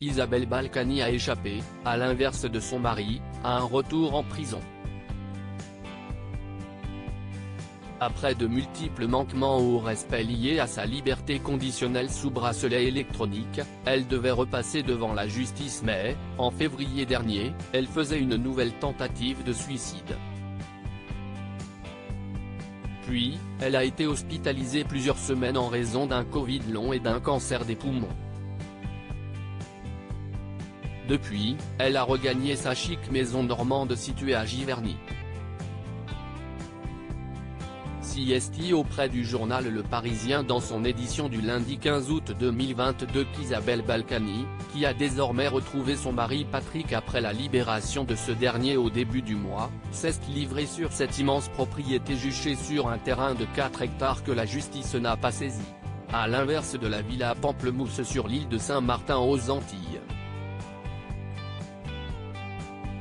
Isabelle Balkany a échappé, à l'inverse de son mari, à un retour en prison. Après de multiples manquements au respect liés à sa liberté conditionnelle sous bracelet électronique, elle devait repasser devant la justice mais, en février dernier, elle faisait une nouvelle tentative de suicide. Puis, elle a été hospitalisée plusieurs semaines en raison d'un Covid long et d'un cancer des poumons. Depuis, elle a regagné sa chic maison normande située à Giverny. CST auprès du journal Le Parisien dans son édition du lundi 15 août 2022 qu'Isabelle Balkany, qui a désormais retrouvé son mari Patrick après la libération de ce dernier au début du mois, s'est livrée sur cette immense propriété juchée sur un terrain de 4 hectares que la justice n'a pas saisi. À l'inverse de la villa Pamplemousse sur l'île de Saint-Martin aux Antilles.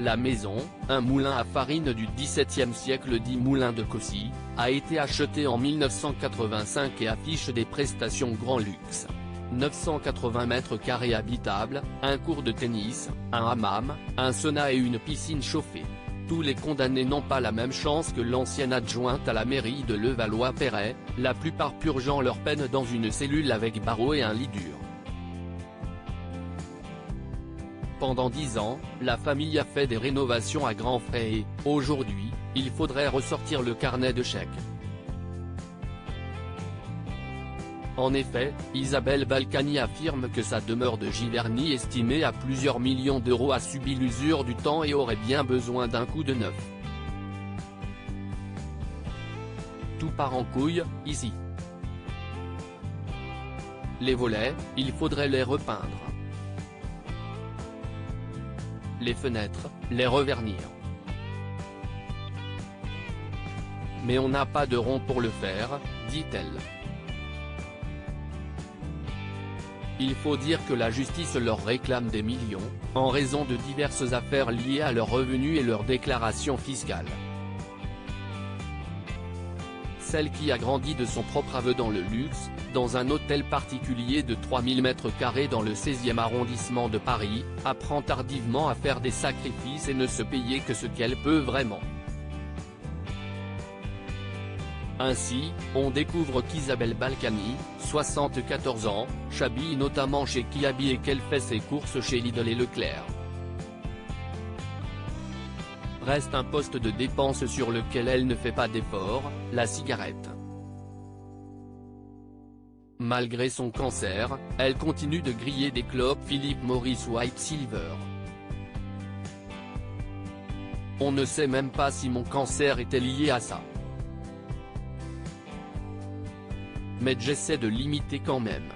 La maison, un moulin à farine du XVIIe siècle dit moulin de Cossy, a été achetée en 1985 et affiche des prestations grand luxe. 980 mètres carrés habitables, un court de tennis, un hammam, un sauna et une piscine chauffée. Tous les condamnés n'ont pas la même chance que l'ancienne adjointe à la mairie de Levallois-Perret, la plupart purgeant leur peine dans une cellule avec barreaux et un lit dur. Pendant 10 ans, la famille a fait des rénovations à grands frais et, aujourd'hui, il faudrait ressortir le carnet de chèques. En effet, Isabelle Balkany affirme que sa demeure de Giverny estimée à plusieurs millions d'euros a subi l'usure du temps et aurait bien besoin d'un coup de neuf. Tout part en couille, ici. Les volets, il faudrait les repeindre. Les fenêtres, les revernir. Mais on n'a pas de rond pour le faire, dit-elle. Il faut dire que la justice leur réclame des millions, en raison de diverses affaires liées à leurs revenus et leurs déclarations fiscales. Celle qui a grandi de son propre aveu dans le luxe, dans un hôtel particulier de 3000 m² dans le 16e arrondissement de Paris, apprend tardivement à faire des sacrifices et ne se payer que ce qu'elle peut vraiment. Ainsi, on découvre qu'Isabelle Balkany, 74 ans, s'habille notamment chez Kiabi et qu'elle fait ses courses chez Lidl et Leclerc. Reste un poste de dépense sur lequel elle ne fait pas d'effort, la cigarette. Malgré son cancer, elle continue de griller des clopes Philip Morris White Silver. On ne sait même pas si mon cancer était lié à ça. Mais j'essaie de limiter quand même.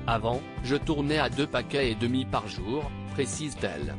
Avant, je tournais à 2,5 paquets par jour, précise-t-elle.